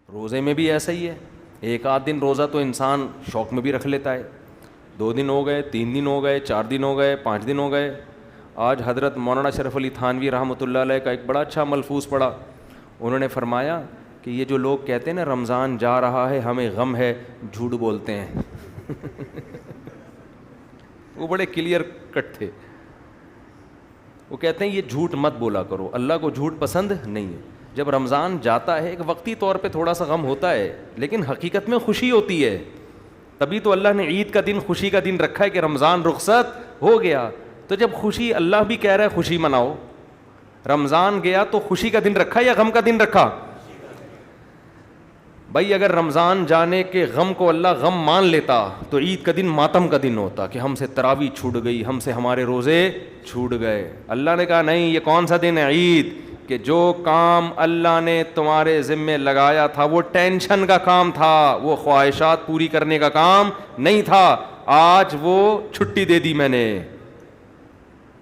روزے میں بھی ایسا ہی ہے, ایک آدھ دن روزہ تو انسان شوق میں بھی رکھ لیتا ہے, 2 دن ہو گئے, 3 دن ہو گئے, 4 دن ہو گئے, 5 دن ہو گئے. آج حضرت مولانا شرف علی تھانوی رحمۃ اللہ علیہ کا ایک بڑا اچھا ملفوظ پڑھا. انہوں نے فرمایا کہ یہ جو لوگ کہتے ہیں نا رمضان جا رہا ہے ہمیں غم ہے, جھوٹ بولتے ہیں. وہ بڑے کلیئر کٹ تھے. وہ کہتے ہیں یہ جھوٹ مت بولا کرو, اللہ کو جھوٹ پسند نہیں ہے. جب رمضان جاتا ہے ایک وقتی طور پہ تھوڑا سا غم ہوتا ہے, لیکن حقیقت میں خوشی ہوتی ہے. تبھی تو اللہ نے عید کا دن خوشی کا دن رکھا ہے کہ رمضان رخصت ہو گیا. تو جب خوشی, اللہ بھی کہہ رہا ہے خوشی مناؤ, رمضان گیا تو خوشی کا دن رکھا یا غم کا دن رکھا؟ بھائی اگر رمضان جانے کے غم کو اللہ غم مان لیتا تو عید کا دن ماتم کا دن ہوتا کہ ہم سے تراویح چھوٹ گئی, ہم سے ہمارے روزے چھوٹ گئے. اللہ نے کہا نہیں, یہ کون سا دن ہے عید, کہ جو کام اللہ نے تمہارے ذمے لگایا تھا وہ ٹینشن کا کام تھا, وہ خواہشات پوری کرنے کا کام نہیں تھا, آج وہ چھٹی دے دی میں نے.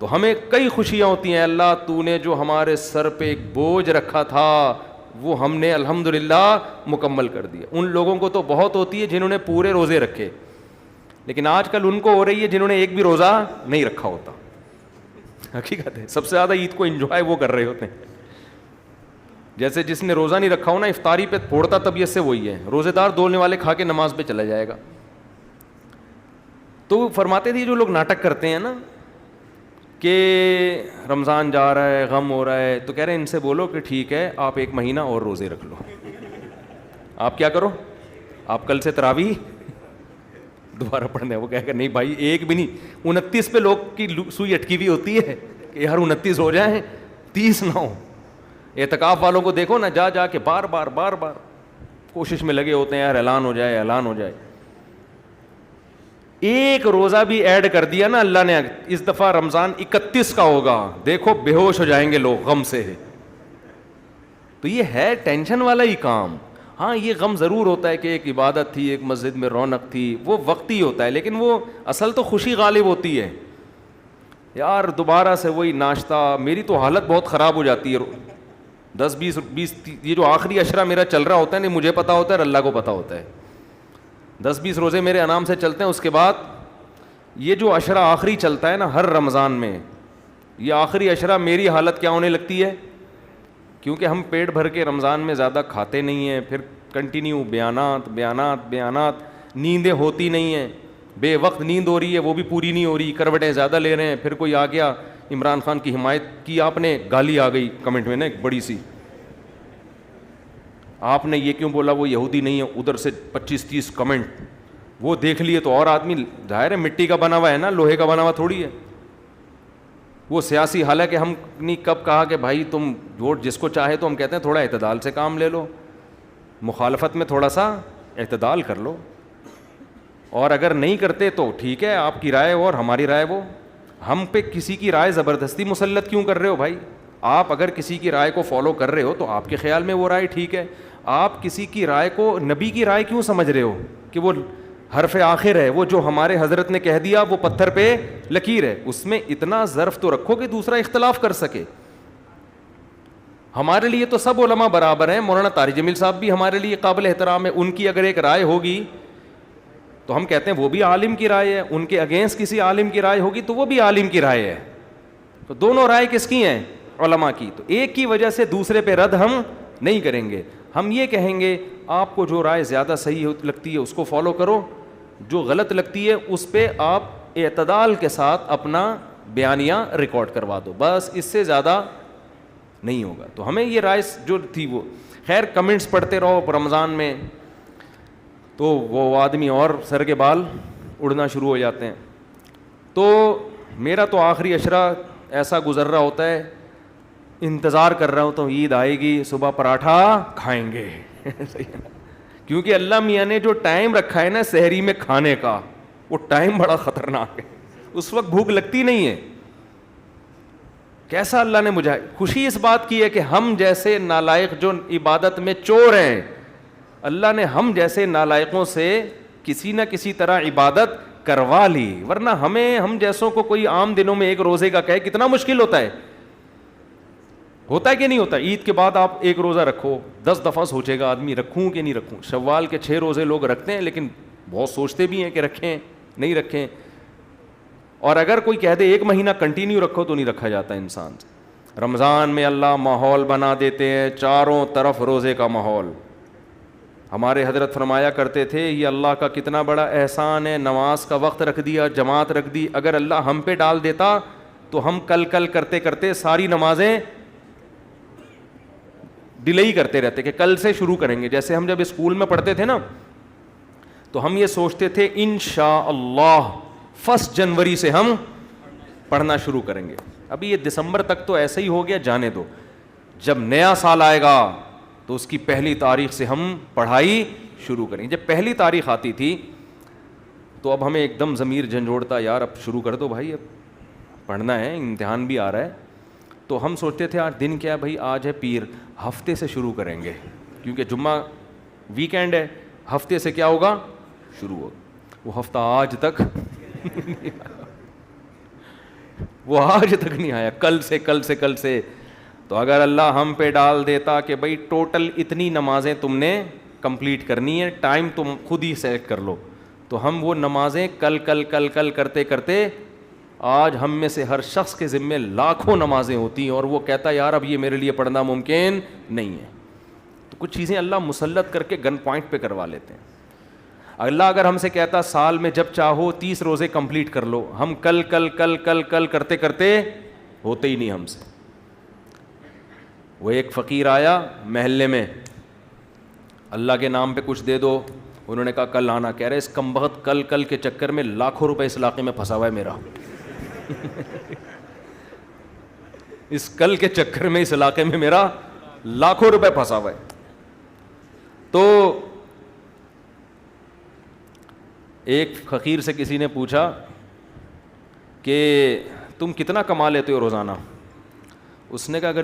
تو ہمیں کئی خوشیاں ہوتی ہیں, اللہ تو نے جو ہمارے سر پہ ایک بوجھ رکھا تھا وہ ہم نے الحمدللہ مکمل کر دیا. ان لوگوں کو تو بہت ہوتی ہے جنہوں نے پورے روزے رکھے, لیکن آج کل ان کو ہو رہی ہے جنہوں نے ایک بھی روزہ نہیں رکھا ہوتا. حقیقت ہے سب سے زیادہ عید کو انجوائے وہ کر رہے ہوتے ہیں. جیسے جس نے روزہ نہیں رکھا ہو نا, افطاری پہ پھوڑتا طبیعت سے وہی ہے, روزے دار دولنے والے کھا کے نماز پہ چلا جائے گا. تو فرماتے تھے جو لوگ ناٹک کرتے ہیں نا کہ رمضان جا رہا ہے غم ہو رہا ہے, تو کہہ رہے ہیں ان سے بولو کہ ٹھیک ہے آپ 1 مہینہ اور روزے رکھ لو. آپ کیا کرو, آپ کل سے تراویح دوبارہ پڑھنے. وہ کہہ کہ نہیں بھائی ایک بھی نہیں, 29 پہ لوگ کی سوئی اٹکی ہوئی ہوتی ہے کہ یار 29 ہو جائیں 30 نہ ہو. اعتکاف والوں کو دیکھو نا, جا جا کے بار بار کوشش میں لگے ہوتے ہیں یار اعلان ہو جائے اعلان ہو جائے. ایک روزہ بھی ایڈ کر دیا نا اللہ نے, اس دفعہ رمضان 31 کا ہوگا, دیکھو بے ہوش ہو جائیں گے لوگ غم سے. تو یہ ہے ٹینشن والا ہی کام. ہاں یہ غم ضرور ہوتا ہے کہ ایک عبادت تھی, ایک مسجد میں رونق تھی, وہ وقتی ہوتا ہے, لیکن وہ اصل تو خوشی غالب ہوتی ہے. یار دوبارہ سے وہی ناشتہ, میری تو حالت بہت خراب ہو جاتی ہے. 10-20 یہ جو آخری عشرہ میرا چل رہا ہوتا ہے, نہیں مجھے پتا ہوتا ہے اللہ کو پتا ہوتا ہے, 10-20 روزے میرے انعام سے چلتے ہیں. اس کے بعد یہ جو عشرہ آخری چلتا ہے نا ہر رمضان میں, یہ آخری عشرہ میری حالت کیا ہونے لگتی ہے, کیونکہ ہم پیٹ بھر کے رمضان میں زیادہ کھاتے نہیں ہیں, پھر کنٹینیو بیانات, نیندیں ہوتی نہیں ہیں, بے وقت نیند ہو رہی ہے وہ بھی پوری نہیں ہو رہی, کروٹیں زیادہ لے رہے ہیں. پھر کوئی آ گیا, عمران خان کی حمایت کی آپ نے, گالی آ گئی کمنٹ میں نا ایک بڑی سی, آپ نے یہ کیوں بولا وہ یہودی نہیں ہے, ادھر سے 25-30 کمنٹ وہ دیکھ لیے تو اور آدمی, ظاہر ہے مٹی کا بنا ہوا ہے نا, لوہے کا بنا ہوا تھوڑی ہے وہ سیاسی. حالانکہ ہم نے کب کہا کہ بھائی تم ووٹ جس کو چاہے, تو ہم کہتے ہیں تھوڑا اعتدال سے کام لے لو, مخالفت میں تھوڑا سا اعتدال کر لو, اور اگر نہیں کرتے تو ٹھیک ہے آپ کی رائے اور ہماری رائے وہ. ہم پہ کسی کی رائے زبردستی مسلط کیوں کر رہے ہو بھائی؟ آپ اگر کسی کی رائے کو فالو کر رہے ہو تو آپ کے خیال میں وہ رائے ٹھیک ہے. آپ کسی کی رائے کو نبی کی رائے کیوں سمجھ رہے ہو کہ وہ حرف آخر ہے, وہ جو ہمارے حضرت نے کہہ دیا وہ پتھر پہ لکیر ہے. اس میں اتنا ظرف تو رکھو کہ دوسرا اختلاف کر سکے. ہمارے لیے تو سب علماء برابر ہیں, مولانا طارق جمیل صاحب بھی ہمارے لیے قابل احترام ہے. ان کی اگر ایک رائے ہوگی تو ہم کہتے ہیں وہ بھی عالم کی رائے ہے, ان کے اگینسٹ کسی عالم کی رائے ہوگی تو وہ بھی عالم کی رائے ہے. تو دونوں رائے کس کی ہیں؟ علماء کی. تو ایک کی وجہ سے دوسرے پہ رد ہم نہیں کریں گے. ہم یہ کہیں گے آپ کو جو رائے زیادہ صحیح لگتی ہے اس کو فالو کرو, جو غلط لگتی ہے اس پہ آپ اعتدال کے ساتھ اپنا بیانیہ ریکارڈ کروا دو, بس اس سے زیادہ نہیں ہوگا. تو ہمیں یہ رائے جو تھی وہ, خیر کمنٹس پڑھتے رہو رمضان میں تو وہ آدمی اور سر کے بال اڑنا شروع ہو جاتے ہیں. تو میرا تو آخری عشرہ ایسا گزر رہا ہوتا ہے, انتظار کر رہا ہوں تو عید آئے گی, صبح پراٹھا کھائیں گے. کیونکہ اللہ میاں نے جو ٹائم رکھا ہے نا سحری میں کھانے کا, وہ ٹائم بڑا خطرناک ہے. اس وقت بھوک لگتی نہیں ہے. کیسا اللہ نے مجھے خوشی اس بات کی ہے کہ ہم جیسے نالائق جو عبادت میں چور ہیں, اللہ نے ہم جیسے نالائقوں سے کسی نہ کسی طرح عبادت کروا لی. ورنہ ہم جیسوں کو کوئی عام دنوں میں ایک روزے کا کہے کتنا مشکل ہوتا ہے. ہوتا ہے کہ نہیں ہوتا؟ عید کے بعد آپ ایک روزہ رکھو، 10 دفعہ سوچے گا آدمی رکھوں کہ نہیں رکھوں. شوال کے 6 روزے لوگ رکھتے ہیں لیکن بہت سوچتے بھی ہیں کہ رکھیں نہیں رکھیں. اور اگر کوئی کہہ دے 1 مہینہ کنٹینیو رکھو تو نہیں رکھا جاتا انسان سے. رمضان میں اللہ ماحول بنا دیتے ہیں، چاروں طرف روزے کا ماحول. ہمارے حضرت فرمایا کرتے تھے یہ اللہ کا کتنا بڑا احسان ہے، نماز کا وقت رکھ دیا، جماعت رکھ دی. اگر اللہ ہم پہ ڈال دیتا تو ہم کل کرتے کرتے ساری نمازیں ڈیلے کرتے رہتے کہ کل سے شروع کریں گے. جیسے ہم جب اسکول میں پڑھتے تھے نا تو ہم یہ سوچتے تھے انشاءاللہ 1 جنوری سے ہم پڑھنا شروع کریں گے. ابھی یہ دسمبر تک تو ایسا ہی ہو گیا، جانے دو. جب نیا سال آئے گا تو اس کی 1 تاریخ سے ہم پڑھائی شروع کریں گے. جب 1 تاریخ آتی تھی تو اب ہمیں ایک دم ضمیر جھنجھوڑتا، یار اب شروع کر دو بھائی، اب پڑھنا ہے، امتحان بھی آ رہا ہے. تو ہم سوچتے تھے آج دن کیا بھائی، آج ہے پیر، ہفتے سے شروع کریں گے کیونکہ جمعہ ویکینڈ ہے. ہفتے سے کیا ہوگا؟ شروع ہوگا. وہ ہفتہ آج تک وہ آج تک نہیں آیا. کل سے. تو اگر اللہ ہم پہ ڈال دیتا کہ بھائی ٹوٹل اتنی نمازیں تم نے کمپلیٹ کرنی ہے، ٹائم تم خود ہی سیلیکٹ کر لو، تو ہم وہ نمازیں کل کرتے کرتے آج ہم میں سے ہر شخص کے ذمے لاکھوں نمازیں ہوتی ہیں اور وہ کہتا ہے یار اب یہ میرے لیے پڑھنا ممکن نہیں ہے. تو کچھ چیزیں اللہ مسلط کر کے گن پوائنٹ پہ کروا لیتے ہیں. اللہ اگر ہم سے کہتا سال میں جب چاہو 30 روزے کمپلیٹ کر لو، ہم کل کرتے کرتے ہوتے ہی نہیں ہم سے. وہ ایک فقیر آیا محلے میں، اللہ کے نام پہ کچھ دے دو. انہوں نے کہا کل آنا. کہہ رہے اس کمبخت کل کے چکر میں لاکھوں روپے اس علاقے میں پھنسا ہوا ہے میرا. اس کل کے چکر میں اس علاقے میں میرا لاکھوں روپے پھنسا ہوا ہے. تو ایک فقیر سے کسی نے پوچھا کہ تم کتنا کما لیتے ہو روزانہ؟ اس نے کہا اگر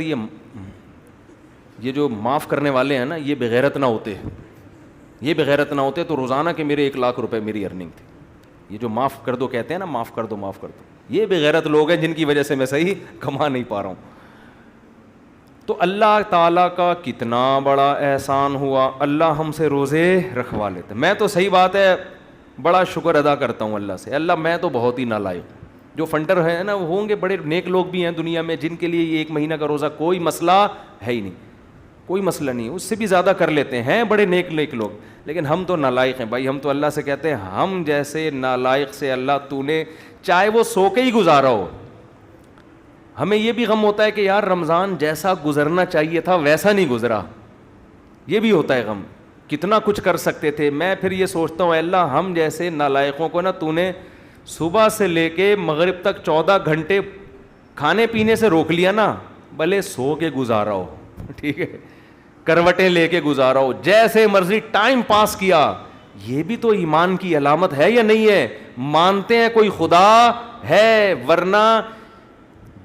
یہ جو معاف کرنے والے ہیں نا یہ بغیرت نہ ہوتے تو روزانہ کے میرے 1 لاکھ روپے میری ارننگ تھی. یہ جو معاف کر دو کہتے ہیں نا، معاف کر دو، یہ بغیرت لوگ ہیں جن کی وجہ سے میں صحیح کما نہیں پا رہا ہوں. تو اللہ تعالیٰ کا کتنا بڑا احسان ہوا، اللہ ہم سے روزے رکھوا لیتے. میں تو صحیح بات ہے بڑا شکر ادا کرتا ہوں اللہ سے. اللہ میں تو بہت ہی نالائق ہوں. جو فنڈر ہے نا وہ ہوں گے بڑے نیک لوگ بھی ہیں دنیا میں جن کے لیے یہ 1 مہینہ کا روزہ کوئی مسئلہ ہے ہی نہیں، کوئی مسئلہ نہیں، اس سے بھی زیادہ کر لیتے ہیں بڑے نیک لوگ. لیکن ہم تو نالائق ہیں بھائی. ہم تو اللہ سے کہتے ہیں ہم جیسے نالائق سے اللہ تو نے چاہے وہ سو کے ہی گزارا ہو. ہمیں یہ بھی غم ہوتا ہے کہ یار رمضان جیسا گزرنا چاہیے تھا ویسا نہیں گزرا. یہ بھی ہوتا ہے غم، کتنا کچھ کر سکتے تھے. میں پھر یہ سوچتا ہوں اللہ ہم جیسے نالائقوں کو نا تو نے صبح سے لے کے مغرب تک 14 گھنٹے کھانے پینے سے روک لیا نا، بھلے سو کے گزارا ہو، ٹھیک ہے، کروٹیں لے کے گزارا ہو، جیسے مرضی ٹائم پاس کیا. یہ بھی تو ایمان کی علامت ہے یا نہیں ہے؟ مانتے ہیں کوئی خدا ہے، ورنہ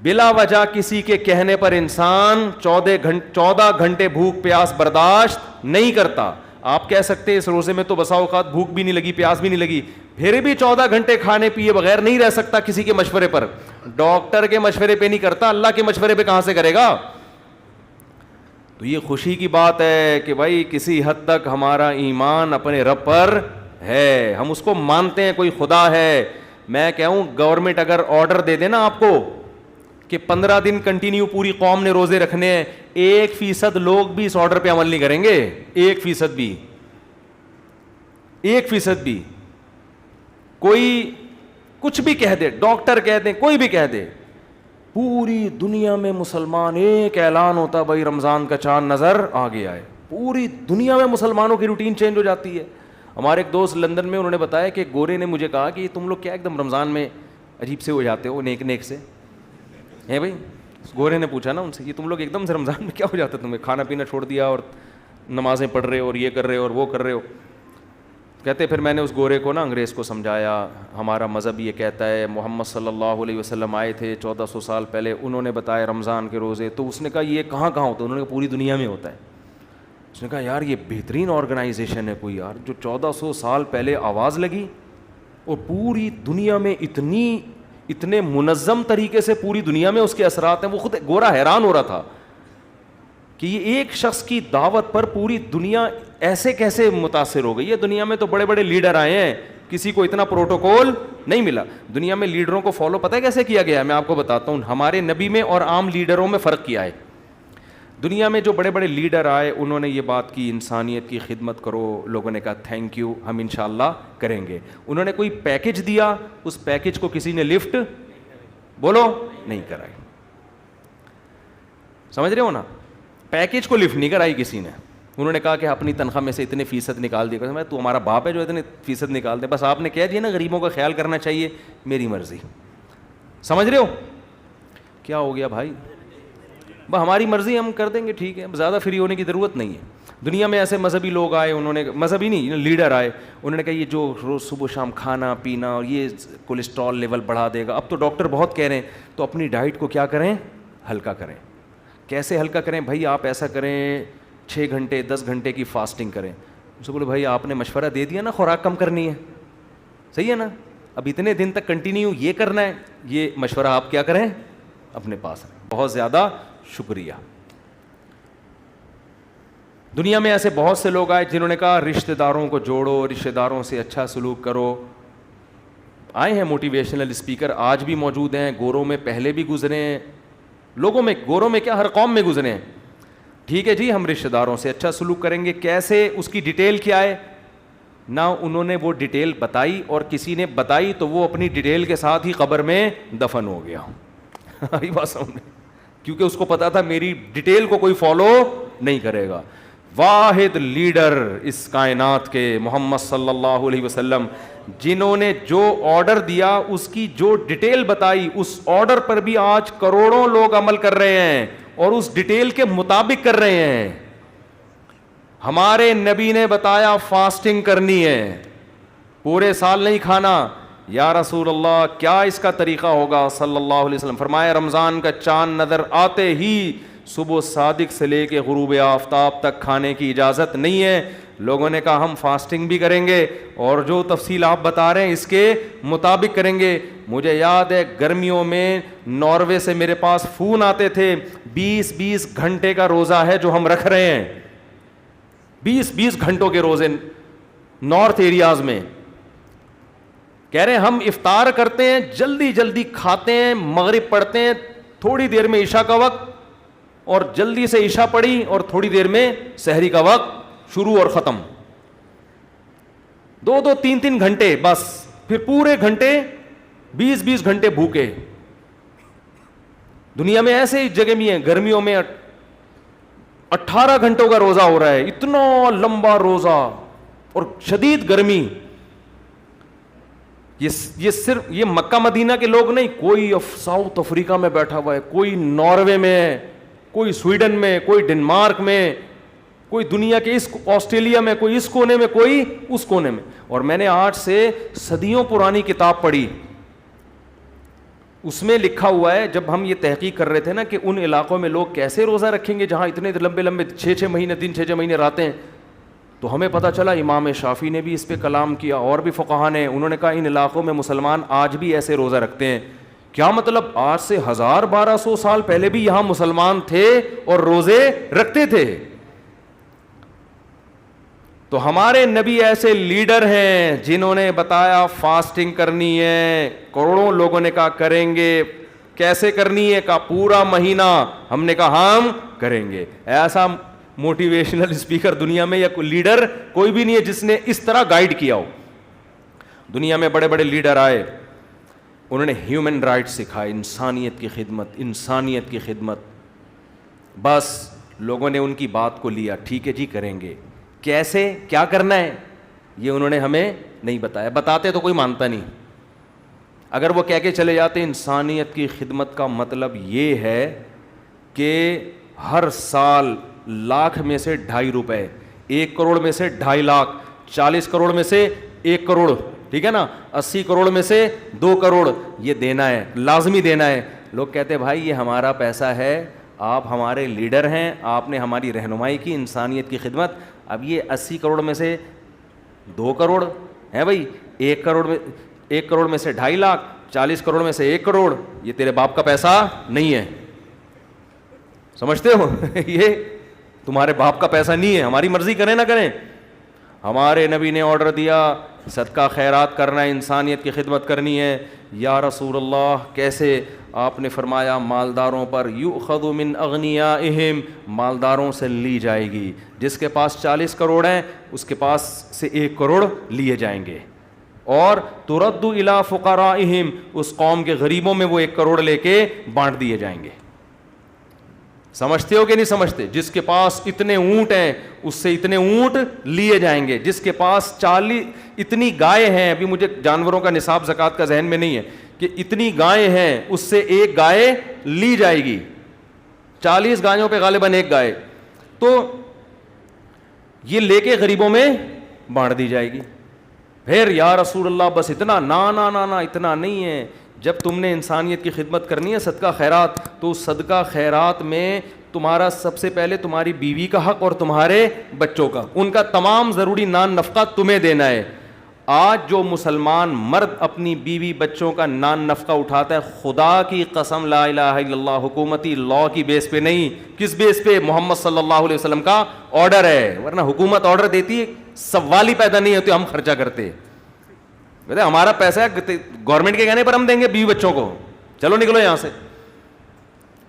بلا وجہ کسی کے کہنے پر انسان 14 گھنٹے بھوک پیاس برداشت نہیں کرتا. آپ کہہ سکتے ہیں اس روزے میں تو بسا اوقات بھوک بھی نہیں لگی، پیاس بھی نہیں لگی، پھر بھی 14 گھنٹے کھانے پیے بغیر نہیں رہ سکتا کسی کے مشورے پر. ڈاکٹر کے مشورے پہ نہیں کرتا، اللہ کے مشورے پہ کہاں سے کرے گا؟ تو یہ خوشی کی بات ہے کہ بھائی کسی حد تک ہمارا ایمان اپنے رب پر ہے، ہم اس کو مانتے ہیں کوئی خدا ہے. میں کہوں گورنمنٹ اگر آرڈر دے دے نا آپ کو کہ 15 دن کنٹینیو پوری قوم نے روزے رکھنے ہیں، 1% لوگ بھی اس آرڈر پہ عمل نہیں کریں گے. 1% بھی کوئی کچھ بھی کہہ دے، ڈاکٹر کہہ دیں، کوئی بھی کہہ دے، پوری دنیا میں مسلمان ایک اعلان ہوتا بھائی رمضان کا چاند نظر آ گیا ہے. پوری دنیا میں مسلمانوں کی روٹین چینج ہو جاتی ہے. ہمارے ایک دوست لندن میں، انہوں نے بتایا کہ گورے نے مجھے کہا کہ تم لوگ کیا ایک دم رمضان میں عجیب سے ہو جاتے ہو، نیک سے ہیں بھائی. گورے نے پوچھا نا ان سے یہ تم لوگ ایک دم سے رمضان میں کیا ہو جاتا ہے، تمہیں کھانا پینا چھوڑ دیا اور نمازیں پڑھ رہے ہو اور یہ کر رہے ہو اور وہ کر رہے ہو. کہتے پھر میں نے اس گورے کو نا انگریز کو سمجھایا ہمارا مذہب یہ کہتا ہے، محمد صلی اللہ علیہ وسلم آئے تھے 1400 سال پہلے، انہوں نے بتایا رمضان کے روزے. تو اس نے کہا یہ کہاں ہوتا ہے؟ انہوں نے کہا پوری دنیا میں ہوتا ہے. اس نے کہا یار یہ بہترین آرگنائزیشن ہے کوئی یار، جو 1400 سال پہلے آواز لگی اور پوری دنیا میں اتنے منظم طریقے سے پوری دنیا میں اس کے اثرات ہیں. وہ خود گورا حیران ہو رہا تھا کہ یہ ایک شخص کی دعوت پر پوری دنیا ایسے کیسے متاثر ہو گئی ہے. دنیا میں تو بڑے بڑے لیڈر آئے ہیں, کسی کو اتنا پروٹوکول نہیں ملا. دنیا میں لیڈروں کو فالو پتہ ہے کیسے کیا گیا ہے؟ میں آپ کو بتاتا ہوں. ہمارے نبی میں اور عام لیڈروں میں فرق کیا ہے. دنیا میں جو بڑے بڑے لیڈر آئے انہوں نے یہ بات کی انسانیت کی خدمت کرو, لوگوں نے کہا تھینک یو, ہم انشاءاللہ کریں گے. انہوں نے کوئی پیکج دیا, اس پیکج کو کسی نے لفٹ بولو نہیں کرائی. سمجھ رہے ہو نا, پیکج کو لفٹ نہیں کرائی کسی نے. انہوں نے کہا کہ اپنی تنخواہ میں سے اتنے فیصد نکال دیا. میں تو ہمارا باپ ہے جو اتنے فیصد نکال دے, بس آپ نے کہہ دیا نا غریبوں کا خیال کرنا چاہیے, میری مرضی. سمجھ رہے ہو کیا ہو گیا بھائی؟ ہماری مرضی ہم کر دیں گے, ٹھیک ہے, زیادہ فری ہونے کی ضرورت نہیں ہے. دنیا میں ایسے مذہبی لوگ آئے, انہوں نے مذہبی نہیں لیڈر آئے, انہوں نے کہا یہ جو روز صبح شام کھانا پینا اور یہ کولیسٹرول لیول بڑھا دے گا. اب تو ڈاکٹر بہت کہہ رہے ہیں, تو اپنی ڈائٹ کو کیا کریں, ہلکا کریں. کیسے ہلکا کریں بھائی؟ آپ ایسا کریں 6 گھنٹے 10 گھنٹے کی فاسٹنگ کریں. اسے بولے بھائی آپ نے مشورہ دے دیا نا خوراک کم کرنی ہے, صحیح ہے نا, اب اتنے دن تک کنٹینیو یہ کرنا ہے, یہ مشورہ آپ کیا کریں اپنے پاس رہیں. بہت زیادہ شکریہ. دنیا میں ایسے بہت سے لوگ آئے جنہوں نے کہا رشتہ داروں کو جوڑو, رشتہ داروں سے اچھا سلوک کرو. آئے ہیں موٹیویشنل اسپیکر, آج بھی موجود ہیں, گوروں میں پہلے بھی گزرے ہیں, لوگوں میں, گوروں میں کیا ہر قوم میں گزرے ہیں. ٹھیک ہے جی, ہم رشتہ داروں سے اچھا سلوک کریں گے. کیسے, اس کی ڈیٹیل کیا ہے؟ نہ انہوں نے وہ ڈیٹیل بتائی, اور کسی نے بتائی تو وہ اپنی ڈیٹیل کے ساتھ ہی قبر میں دفن ہو گیا. آئی بات سامنے, کیونکہ اس کو پتا تھا میری ڈیٹیل کو کوئی فالو نہیں کرے گا. واحد لیڈر اس کائنات کے محمد صلی اللہ علیہ وسلم, جنہوں نے جو آرڈر دیا اس کی جو ڈیٹیل بتائی, اس آرڈر پر بھی آج کروڑوں لوگ عمل کر رہے ہیں اور اس ڈیٹیل کے مطابق کر رہے ہیں. ہمارے نبی نے بتایا فاسٹنگ کرنی ہے, پورے سال نہیں کھانا. یا رسول اللہ کیا اس کا طریقہ ہوگا؟ صلی اللہ علیہ وسلم فرمایا رمضان کا چاند نظر آتے ہی صبح صادق سے لے کے غروب آفتاب تک کھانے کی اجازت نہیں ہے. لوگوں نے کہا ہم فاسٹنگ بھی کریں گے اور جو تفصیل آپ بتا رہے ہیں اس کے مطابق کریں گے. مجھے یاد ہے گرمیوں میں ناروے سے میرے پاس فون آتے تھے, 20 گھنٹے کا روزہ ہے جو ہم رکھ رہے ہیں, 20 گھنٹوں کے روزے نارتھ ایریاز میں. کہہ رہے ہیں ہم افطار کرتے ہیں, جلدی جلدی کھاتے ہیں, مغرب پڑھتے ہیں, تھوڑی دیر میں عشاء کا وقت, اور جلدی سے عشاء پڑھی اور تھوڑی دیر میں سحری کا وقت شروع اور ختم. 2 3 گھنٹے بس, پھر پورے گھنٹے 20 گھنٹے بھوکے. دنیا میں ایسے ہی جگہ بھی ہیں, گرمیوں میں 18 گھنٹوں کا روزہ ہو رہا ہے, اتنا لمبا روزہ اور شدید گرمی. یہ صرف یہ مکہ مدینہ کے لوگ نہیں, کوئی ساؤتھ افریقہ میں بیٹھا ہوا ہے, کوئی ناروے میں ہے, کوئی سویڈن میں, کوئی ڈنمارک میں, کوئی دنیا کے اس آسٹریلیا میں, کوئی اس کونے میں, کوئی اس کونے میں. اور میں نے آج سے صدیوں پرانی کتاب پڑھی, اس میں لکھا ہوا ہے, جب ہم یہ تحقیق کر رہے تھے نا کہ ان علاقوں میں لوگ کیسے روزہ رکھیں گے جہاں اتنے لمبے 6 مہینے دن 6 مہینے راتیں, تو ہمیں پتہ چلا امام شافعی نے بھی اس پہ کلام کیا اور بھی فقہا نے. انہوں نے کہا ان علاقوں میں مسلمان آج بھی ایسے روزہ رکھتے ہیں. کیا مطلب؟ آج سے 1200 سال پہلے بھی یہاں مسلمان تھے اور روزے رکھتے تھے. تو ہمارے نبی ایسے لیڈر ہیں جنہوں نے بتایا فاسٹنگ کرنی ہے. کروڑوں لوگوں نے کہا کریں گے. کیسے کرنی ہے؟ کہا پورا مہینہ. ہم نے کہا ہم کریں گے. ایسا موٹیویشنل اسپیکر دنیا میں یا کوئی لیڈر کوئی بھی نہیں ہے جس نے اس طرح گائیڈ کیا ہو. دنیا میں بڑے بڑے لیڈر آئے, انہوں نے ہیومن رائٹ سکھائے, انسانیت کی خدمت, انسانیت کی خدمت. بس لوگوں نے ان کی بات کو لیا, ٹھیک ہے جی کریں گے. کیسے کیا کرنا ہے یہ انہوں نے ہمیں نہیں بتایا. بتاتے تو کوئی مانتا نہیں. اگر وہ کہہ کے چلے جاتے انسانیت کی خدمت کا مطلب یہ ہے کہ ہر سال لاکھ میں سے 2.5 روپے, 1 کروڑ میں سے 2.5 لاکھ, 40 کروڑ میں سے 1 کروڑ, ٹھیک ہے نا, 80 کروڑ میں سے 2 کروڑ یہ دینا ہے, لازمی دینا ہے. لوگ کہتے بھائی یہ ہمارا پیسہ ہے, آپ ہمارے لیڈر ہیں, آپ نے ہماری رہنمائی کی انسانیت کی خدمت. اب یہ 80 کروڑ میں سے 2 کروڑ ہے بھائی, 1 کروڑ میں سے 2.5 لاکھ, 40 کروڑ میں سے 1 کروڑ, یہ تیرے باپ کا پیسہ نہیں ہے. سمجھتے ہو؟ یہ تمہارے باپ کا پیسہ نہیں ہے, ہماری مرضی کریں نہ کریں. ہمارے نبی نے آرڈر دیا صدقہ خیرات کرنا ہے, انسانیت کی خدمت کرنی ہے. یا رسول اللہ کیسے؟ آپ نے فرمایا مالداروں پر, یؤخذ من اغنیائہم, مالداروں سے لی جائے گی. جس کے پاس 40 کروڑ ہیں اس کے پاس سے 1 کروڑ لیے جائیں گے, اور ترد الی فقرائہم, اس قوم کے غریبوں میں وہ 1 کروڑ لے کے بانٹ دیے جائیں گے. سمجھتے ہو کہ نہیں سمجھتے؟ جس کے پاس اتنے اونٹ ہیں اس سے اتنے اونٹ لیے جائیں گے. جس کے پاس 40 اتنی گائے ہیں, ابھی مجھے جانوروں کا نصاب زکوٰۃ کا ذہن میں نہیں ہے, کہ اتنی گائے ہیں اس سے 1 گائے لی جائے گی. 40 گایوں پہ غالباً 1 گائے, تو یہ لے کے غریبوں میں بانٹ دی جائے گی. پھر یا رسول اللہ بس اتنا؟ نا نا نا نا, اتنا نہیں ہے. جب تم نے انسانیت کی خدمت کرنی ہے صدقہ خیرات, تو صدقہ خیرات میں تمہارا سب سے پہلے تمہاری بیوی کا حق اور تمہارے بچوں کا, ان کا تمام ضروری نان نفقہ تمہیں دینا ہے. آج جو مسلمان مرد اپنی بیوی بچوں کا نان نفقہ اٹھاتا ہے, خدا کی قسم لا الہ الا اللہ, حکومتی لاء کی بیس پہ نہیں. کس بیس پہ؟ محمد صلی اللہ علیہ وسلم کا آرڈر ہے. ورنہ حکومت آرڈر دیتی ہے, سوال ہی پیدا نہیں ہوتے, ہم خرچہ کرتے. ہمارا پیسہ ہے, گورنمنٹ کے کہنے پر ہم دیں گے بیوی بچوں کو, چلو نکلو یہاں سے.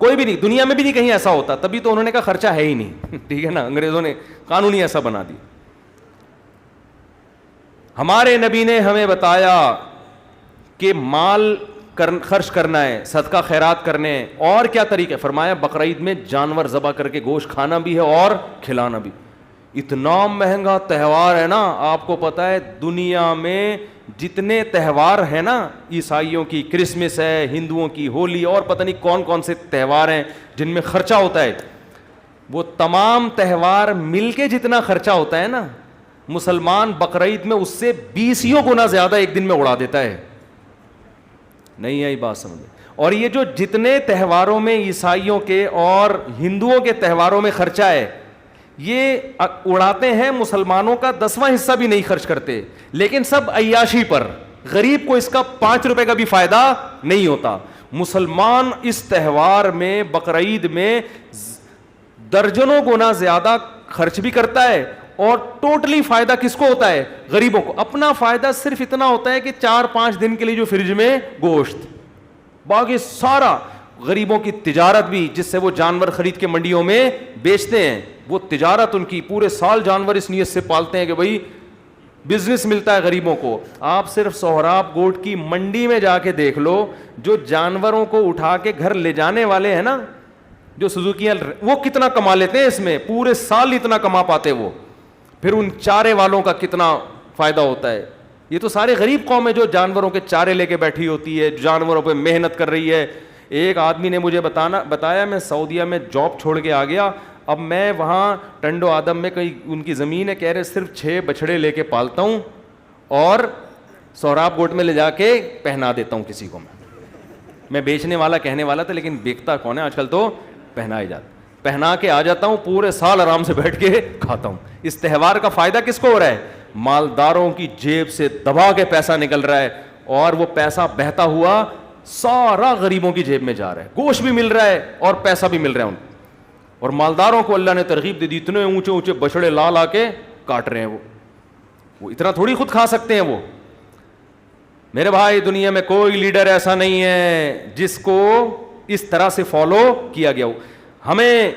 کوئی بھی نہیں, دنیا میں بھی نہیں کہیں ایسا ہوتا, تبھی تو انہوں نے کہا خرچہ ہے ہی نہیں. ٹھیک ہے نا, انگریزوں نے قانون ہی ایسا بنا دیا. ہمارے نبی نے ہمیں بتایا کہ مال خرچ کرنا ہے, صدقہ خیرات کرنے ہیں. اور کیا طریقے؟ فرمایا بقرعید میں جانور ذبح کر کے گوشت کھانا بھی ہے اور کھلانا بھی. اتنا مہنگا تہوار ہے نا, آپ کو پتہ ہے دنیا میں جتنے تہوار ہیں نا, عیسائیوں کی کرسمس ہے, ہندوؤں کی ہولی, اور پتہ نہیں کون کون سے تہوار ہیں جن میں خرچہ ہوتا ہے, وہ تمام تہوار مل کے جتنا خرچہ ہوتا ہے نا, مسلمان بقرعید میں اس سے 20 گنا زیادہ ایک دن میں اڑا دیتا ہے. نہیں آئی بات سمجھ؟ اور یہ جو جتنے تہواروں میں عیسائیوں کے اور ہندوؤں کے تہواروں میں خرچہ ہے, یہ اڑاتے ہیں مسلمانوں کا 10واں حصہ بھی نہیں خرچ کرتے, لیکن سب عیاشی پر. غریب کو اس کا 5 روپے کا بھی فائدہ نہیں ہوتا. مسلمان اس تہوار میں بقرعید میں درجنوں گنا زیادہ خرچ بھی کرتا ہے, اور ٹوٹلی فائدہ کس کو ہوتا ہے؟ غریبوں کو. اپنا فائدہ صرف اتنا ہوتا ہے کہ 4-5 دن کے لیے جو فریج میں گوشت, باقی سارا غریبوں کی تجارت بھی, جس سے وہ جانور خرید کے منڈیوں میں بیچتے ہیں, وہ تجارت ان کی پورے سال جانور اس نیت سے پالتے ہیں کہ بھائی بزنس ملتا ہے غریبوں کو. آپ صرف سہراب گوٹ کی منڈی میں جا کے دیکھ لو, جو جانوروں کو اٹھا کے گھر لے جانے والے ہیں نا, جو سزوکیاں, وہ کتنا کما لیتے ہیں اس میں, پورے سال اتنا کما پاتے وہ. پھر ان چارے والوں کا کتنا فائدہ ہوتا ہے. یہ تو سارے غریب قوم ہے جو جانوروں کے چارے لے کے بیٹھی ہوتی ہے, جانوروں پہ محنت کر رہی ہے. ایک آدمی نے مجھے بتایا, میں سعودیہ میں جاب چھوڑ کے آ گیا, اب میں وہاں ٹنڈو آدم میں کہیں ان کی زمین ہے, کہہ رہے صرف 6 بچھڑے لے کے پالتا ہوں اور سہراب گوٹ میں لے جا کے پہنا دیتا ہوں کسی کو. میں بیچنے والا کہنے والا تھا, لیکن بیچتا کون ہے آج کل, تو پہنا ہی جاتا, پہنا کے آ جاتا ہوں, پورے سال آرام سے بیٹھ کے کھاتا ہوں. اس تہوار کا فائدہ کس کو ہو رہا ہے؟ مالداروں کی جیب سے دبا کے پیسہ نکل رہا ہے, اور وہ پیسہ بہتا ہوا سارا غریبوں کی جیب میں جا رہا ہے. گوشت بھی مل رہا ہے اور پیسہ بھی مل رہا ہے ان کو. اور مالداروں کو اللہ نے ترغیب دے دی, اتنے اونچے اونچے بچڑے لا کے کاٹ رہے ہیں. وہ اتنا تھوڑی خود کھا سکتے ہیں وہ. میرے بھائی, دنیا میں کوئی لیڈر ایسا نہیں ہے جس کو اس طرح سے فالو کیا گیا ہو. ہمیں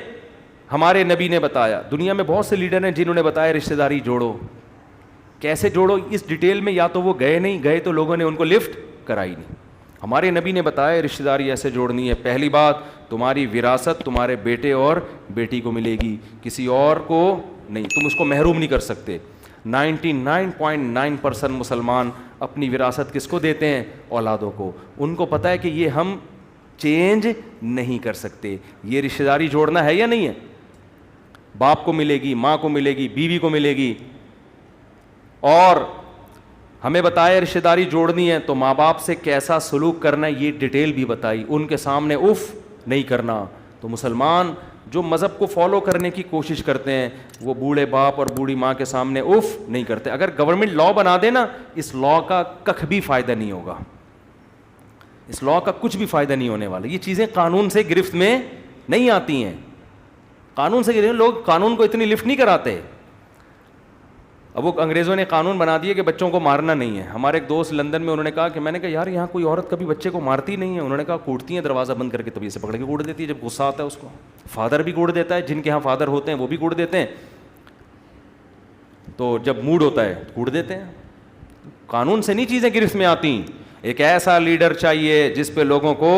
ہمارے نبی نے بتایا, دنیا میں بہت سے لیڈر ہیں جنہوں نے بتایا رشتہ داری جوڑو. کیسے جوڑو اس ڈیٹیل میں, یا تو وہ گئے نہیں, گئے تو لوگوں نے ان کو لفٹ کرائی نہیں. ہمارے نبی نے بتایا رشتہ داری ایسے جوڑنی ہے. پہلی بات, تمہاری وراثت تمہارے بیٹے اور بیٹی کو ملے گی, کسی اور کو نہیں, تم اس کو محروم نہیں کر سکتے. 99.9% مسلمان اپنی وراثت کس کو دیتے ہیں؟ اولادوں کو. ان کو پتہ ہے کہ یہ ہم چینج نہیں کر سکتے. یہ رشتہ داری جوڑنا ہے یا نہیں ہے؟ باپ کو ملے گی, ماں کو ملے گی, بیوی کو ملے گی. اور ہمیں بتایا رشتہ داری جوڑنی ہے تو ماں باپ سے کیسا سلوک کرنا ہے یہ ڈیٹیل بھی بتائی. ان کے سامنے اف نہیں کرنا. تو مسلمان جو مذہب کو فالو کرنے کی کوشش کرتے ہیں وہ بوڑھے باپ اور بوڑھی ماں کے سامنے اف نہیں کرتے. اگر گورنمنٹ لا بنا دے نا, اس لا کا کخ بھی فائدہ نہیں ہوگا, اس لا کا کچھ بھی فائدہ نہیں ہونے والا. یہ چیزیں قانون سے گرفت میں نہیں آتی ہیں. قانون سے گرے. لوگ قانون کو اتنی لفٹ نہیں کراتے. اب وہ انگریزوں نے قانون بنا دیا کہ بچوں کو مارنا نہیں ہے. ہمارے ایک دوست لندن میں, انہوں نے کہا کہ میں نے کہا یار یہاں کوئی عورت کبھی بچے کو مارتی نہیں ہے. انہوں نے کہا کوٹتی ہیں, دروازہ بند کر کے طبیعت سے پکڑ کے کوٹ دیتی ہے جب غصہ آتا ہے اس کو. فادر بھی کوٹ دیتا ہے, جن کے یہاں فادر ہوتے ہیں وہ بھی کوٹ دیتے ہیں, تو جب موڈ ہوتا ہے کوٹ دیتے ہیں. قانون سے نہیں چیزیں گرفت میں آتی. ایک ایسا لیڈر چاہیے جس پہ لوگوں کو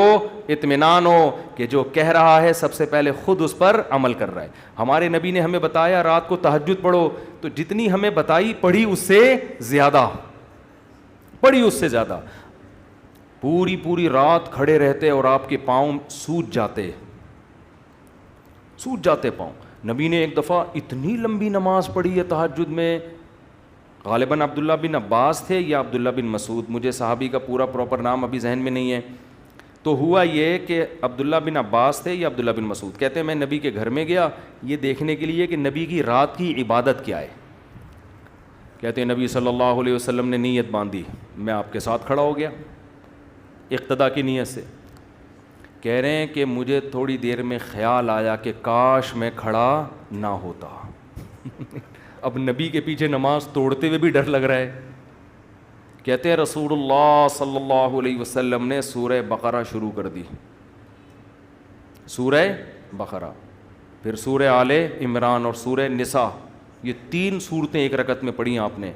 اطمینان ہو کہ جو کہہ رہا ہے سب سے پہلے خود اس پر عمل کر رہا ہے. ہمارے نبی نے ہمیں بتایا رات کو تہجد پڑھو, تو جتنی ہمیں بتائی پڑھی اس سے زیادہ, پڑھی اس سے زیادہ. پوری پوری رات کھڑے رہتے اور آپ کے پاؤں سوج جاتے پاؤں. نبی نے ایک دفعہ اتنی لمبی نماز پڑھی ہے تہجد میں, غالباً عبداللہ بن عباس تھے یا عبداللہ بن مسعود, مجھے صحابی کا پورا پراپر نام ابھی ذہن میں نہیں ہے. تو ہوا یہ کہ عبداللہ بن عباس تھے یا عبداللہ بن مسعود, کہتے ہیں میں نبی کے گھر میں گیا یہ دیکھنے کے لیے کہ نبی کی رات کی عبادت کیا ہے. کہتے ہیں نبی صلی اللہ علیہ وسلم نے نیت باندھی, میں آپ کے ساتھ کھڑا ہو گیا اقتدا کی نیت سے. کہہ رہے ہیں کہ مجھے تھوڑی دیر میں خیال آیا کہ کاش میں کھڑا نہ ہوتا. اب نبی کے پیچھے نماز توڑتے ہوئے بھی ڈر لگ رہا ہے. کہتے ہیں رسول اللہ صلی اللہ علیہ وسلم نے سورہ بقرہ شروع کر دی, سورہ بقرہ, پھر سورہ آل عمران اور سورہ نساء, یہ 3 سورتیں ایک رکعت میں پڑھی ہیں آپ نے,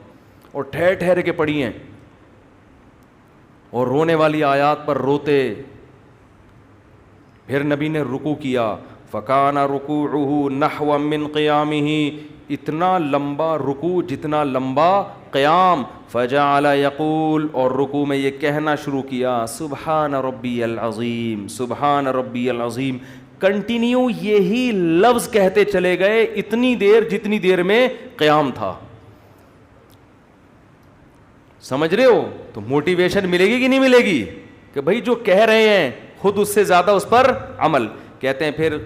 اور ٹھہر ٹھہر کے پڑھی ہیں, اور رونے والی آیات پر روتے. پھر نبی نے رکوع کیا, فکان رکوعہ نحو من قیامہ, اتنا لمبا رکوع جتنا لمبا قیام. فجعل یقول, اور رکوع میں یہ کہنا شروع کیا سبحان ربی العظیم سبحان ربی العظیم. کنٹینیو یہی لفظ کہتے چلے گئے اتنی دیر جتنی دیر میں قیام تھا. سمجھ رہے ہو؟ تو موٹیویشن ملے گی کہ نہیں ملے گی کہ بھائی جو کہہ رہے ہیں خود اس سے زیادہ اس پر عمل. کہتے ہیں پھر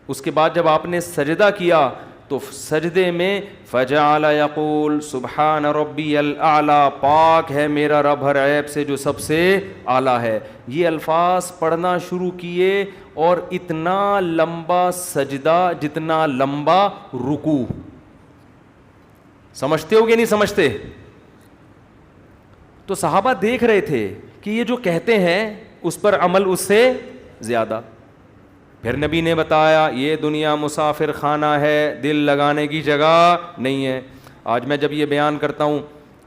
اس کے بعد جب آپ نے سجدہ کیا تو سجدے میں فجعل یقول سبحان ربی الاعلی, پاک ہے میرا رب ہر عیب سے جو سب سے اعلیٰ ہے. یہ الفاظ پڑھنا شروع کیے, اور اتنا لمبا سجدہ جتنا لمبا رکوع. سمجھتے ہو کہ نہیں سمجھتے؟ تو صحابہ دیکھ رہے تھے کہ یہ جو کہتے ہیں اس پر عمل اس سے زیادہ. پھر نبی نے بتایا یہ دنیا مسافر خانہ ہے, دل لگانے کی جگہ نہیں ہے. آج میں جب یہ بیان کرتا ہوں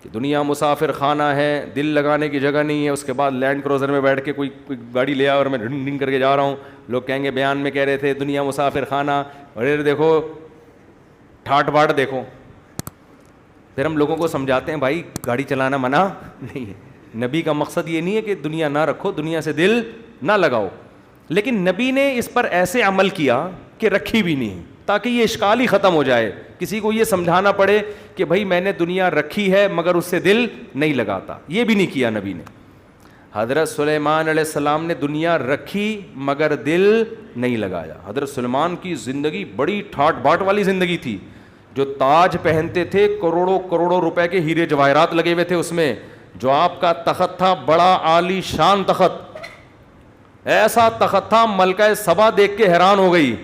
کہ دنیا مسافر خانہ ہے, دل لگانے کی جگہ نہیں ہے, اس کے بعد لینڈ کروزر میں بیٹھ کے کوئی گاڑی لے آیا اور میں ڈھنگ ڈھنگ کر کے جا رہا ہوں, لوگ کہیں گے بیان میں کہہ رہے تھے دنیا مسافر خانہ, اور دیکھو ٹھاٹ باٹ دیکھو. پھر ہم لوگوں کو سمجھاتے ہیں بھائی گاڑی چلانا منع نہیں ہے. نبی کا مقصد یہ نہیں ہے کہ دنیا نہ رکھو, دنیا سے دل نہ لگاؤ, لیکن نبی نے اس پر ایسے عمل کیا کہ رکھی بھی نہیں, تاکہ یہ اشکال ہی ختم ہو جائے. کسی کو یہ سمجھانا پڑے کہ بھائی میں نے دنیا رکھی ہے مگر اس سے دل نہیں لگاتا, یہ بھی نہیں کیا نبی نے. حضرت سلیمان علیہ السلام نے دنیا رکھی مگر دل نہیں لگایا. حضرت سلیمان کی زندگی بڑی ٹھاٹ باٹ والی زندگی تھی. جو تاج پہنتے تھے کروڑوں کروڑوں روپے کے ہیرے جواہرات لگے ہوئے تھے اس میں. جو آپ کا تخت تھا بڑا عالی شان تخت, ایسا تخت تھا ملکہ سبا دیکھ کے حیران ہو گئی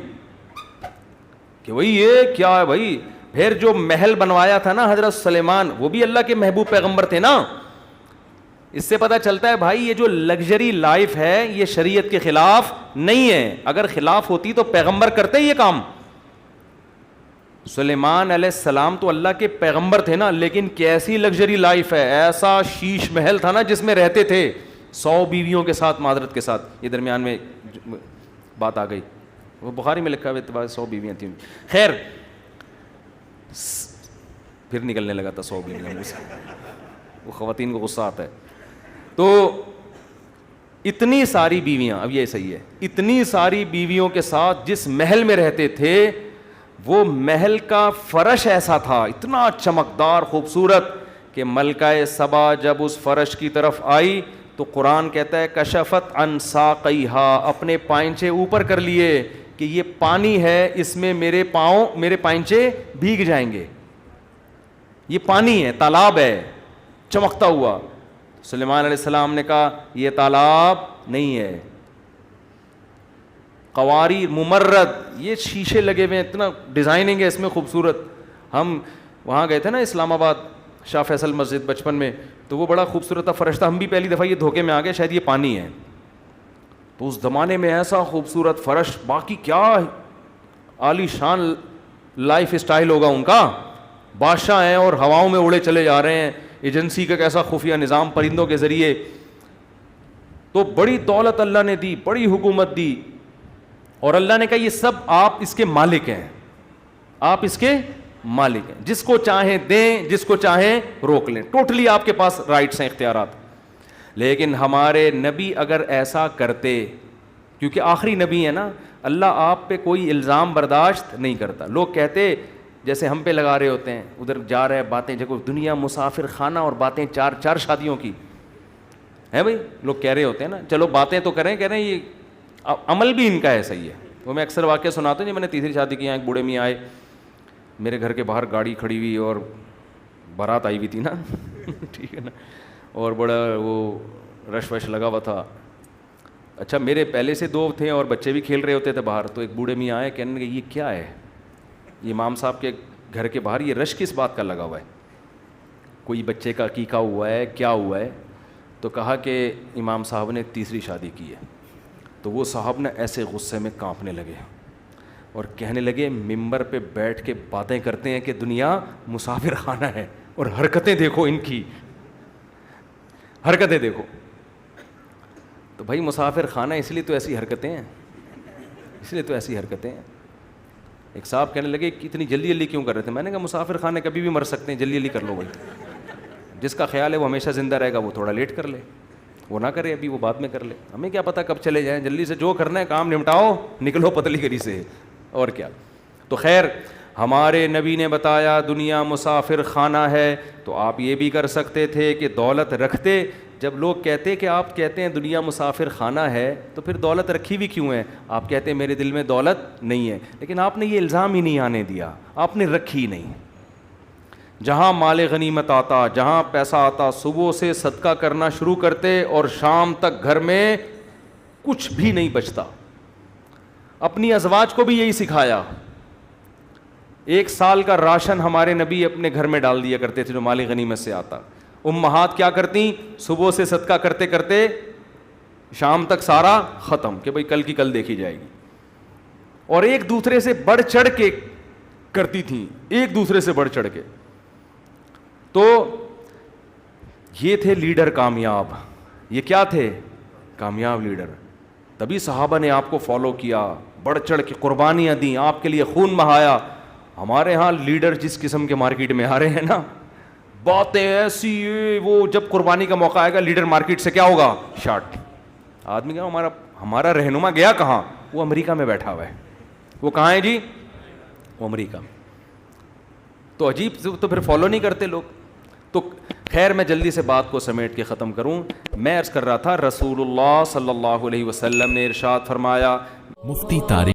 کہ بھئی یہ کیا ہے بھئی. پھر جو محل بنوایا تھا نا حضرت سلیمان, وہ بھی اللہ کے محبوب پیغمبر تھے نا. اس سے پتہ چلتا ہے بھائی یہ جو لگژری لائف ہے یہ شریعت کے خلاف نہیں ہے. اگر خلاف ہوتی تو پیغمبر کرتے یہ کام. سلیمان علیہ السلام تو اللہ کے پیغمبر تھے نا, لیکن کیسی لگژری لائف ہے. ایسا شیش محل تھا نا جس میں رہتے تھے 100 بیویوں کے ساتھ, معذرت کے ساتھ یہ درمیان میں بات آ گئی, وہ بخاری میں لکھا ہوا 100 بیویاں تھیں. خیر پھر نکلنے لگا تھا 100 بیویاں, وہ خواتین کو غصہ آتا ہے. تو اتنی ساری بیویاں, اب یہ صحیح ہے, اتنی ساری بیویوں کے ساتھ جس محل میں رہتے تھے وہ محل کا فرش ایسا تھا اتنا چمکدار خوبصورت کہ ملکہ سبا جب اس فرش کی طرف آئی تو قرآن کہتا ہے کشفت عن ساقیہا, اپنے پائنچے اوپر کر لیے کہ یہ پانی ہے, اس میں میرے پائنچے بھیگ جائیں گے. یہ پانی ہے, تالاب ہے چمکتا ہوا. سلیمان علیہ السلام نے کہا یہ تالاب نہیں ہے, قواری ممرد, یہ شیشے لگے ہوئے ہیں, اتنا ڈیزائننگ ہے اس میں خوبصورت. ہم وہاں گئے تھے نا اسلام آباد شاہ فیصل مسجد بچپن میں, تو وہ بڑا خوبصورت تھا, فرش تھا. ہم بھی پہلی دفعہ یہ دھوکے میں آ گئے شاید یہ پانی ہے, تو اس زمانے میں ایسا خوبصورت فرش, باقی کیا عالی شان لائف اسٹائل ہوگا ان کا, بادشاہ ہیں اور ہواؤں میں اڑے چلے جا رہے ہیں, ایجنسی کا کیسا خفیہ نظام پرندوں کے ذریعے. تو بڑی دولت اللہ نے دی, بڑی حکومت دی, اور اللہ نے کہا یہ سب آپ اس کے مالک ہیں, آپ اس کے مالک ہیں, جس کو چاہیں دیں, جس کو چاہیں روک لیں, ٹوٹلی آپ کے پاس رائٹس ہیں, اختیارات. لیکن ہمارے نبی اگر ایسا کرتے, کیونکہ آخری نبی ہے نا, اللہ آپ پہ کوئی الزام برداشت نہیں کرتا. لوگ کہتے جیسے ہم پہ لگا رہے ہوتے ہیں, ادھر جا رہے باتیں, دیکھو دنیا مسافر خانہ, اور باتیں چار شادیوں کی ہے بھائی, لوگ کہہ رہے ہوتے ہیں نا, چلو باتیں تو کریں, کہہ رہے ہیں یہ عمل بھی ان کا ایسا ہی ہے. وہ میں اکثر واقعہ سناتا ہوں, جب میں نے تیسری شادی کی, ایک بوڑھے میاں آئے میرے گھر کے باہر, گاڑی کھڑی ہوئی اور بارات آئی ہوئی تھی نا ٹھیک ہے نا, اور بڑا وہ رش وش لگا ہوا تھا. اچھا میرے پہلے سے 2 تھے اور بچے بھی کھیل رہے ہوتے تھے باہر, تو ایک بوڑھے میاں آئے, کہنے لگے یہ کیا ہے, یہ امام صاحب کے گھر کے باہر یہ رش کس بات کا لگا ہوا ہے, کوئی بچے کا عقیقہ ہوا ہے, کیا ہوا ہے؟ تو کہا کہ امام صاحب نے تیسری شادی کی ہے. تو وہ صاحب نے ایسے غصے میں کانپنے لگے اور کہنے لگے ممبر پہ بیٹھ کے باتیں کرتے ہیں کہ دنیا مسافر خانہ ہے, اور حرکتیں دیکھو ان کی, حرکتیں دیکھو. تو بھائی مسافر خانہ اس لیے تو ایسی حرکتیں ہیں, اس لیے تو ایسی حرکتیں ہیں. ایک صاحب کہنے لگے کہ اتنی جلدی جلدی کیوں کر رہے تھے؟ میں نے کہا مسافر خانے کبھی بھی مر سکتے ہیں, جلدی جلدی کر لو بھائی. جس کا خیال ہے وہ ہمیشہ زندہ رہے گا, وہ تھوڑا لیٹ کر لے, وہ نہ کرے ابھی, وہ بعد میں کر لے. ہمیں کیا پتہ کب چلے جائیں, جلدی سے جو کرنا ہے کام نمٹاؤ, نکلو پتلی گری سے, اور کیا. تو خیر ہمارے نبی نے بتایا دنیا مسافر خانہ ہے, تو آپ یہ بھی کر سکتے تھے کہ دولت رکھتے. جب لوگ کہتے کہ آپ کہتے ہیں دنیا مسافر خانہ ہے, تو پھر دولت رکھی بھی کیوں ہے؟ آپ کہتے ہیں میرے دل میں دولت نہیں ہے, لیکن آپ نے یہ الزام ہی نہیں آنے دیا, آپ نے رکھی نہیں. جہاں مال غنیمت آتا, جہاں پیسہ آتا, صبح سے صدقہ کرنا شروع کرتے اور شام تک گھر میں کچھ بھی نہیں بچتا. اپنی ازواج کو بھی یہی سکھایا. 1 سال کا راشن ہمارے نبی اپنے گھر میں ڈال دیا کرتے تھے جو مال غنیمت سے آتا. امہات کیا کرتی, صبح سے صدقہ کرتے کرتے شام تک سارا ختم, کہ بھئی کل کی کل دیکھی جائے گی. اور ایک دوسرے سے بڑھ چڑھ کے کرتی تھیں, ایک دوسرے سے بڑھ چڑھ کے. تو یہ تھے لیڈر کامیاب. یہ کیا تھے؟ کامیاب لیڈر. تبھی صحابہ نے آپ کو فالو کیا, بڑھ چڑھ کے قربانیاں دیں, آپ کے لیے خون بہایا. ہمارے ہاں لیڈر جس قسم کے مارکیٹ میں آ رہے ہیں نا, باتیں ایسی, وہ جب قربانی کا موقع آئے گا لیڈر مارکیٹ سے کیا ہوگا, شارٹ. آدمی کہا ہمارا رہنما گیا کہاں؟ وہ امریکہ میں بیٹھا ہوا ہے. وہ کہاں ہے جی؟ وہ امریکہ میں. تو عجیب, تو پھر فالو نہیں کرتے لوگ. تو خیر میں جلدی سے بات کو سمیٹ کے ختم کروں. میں عرض کر رہا تھا رسول اللہ صلی اللہ علیہ وسلم نے ارشاد فرمایا, مفتی طارق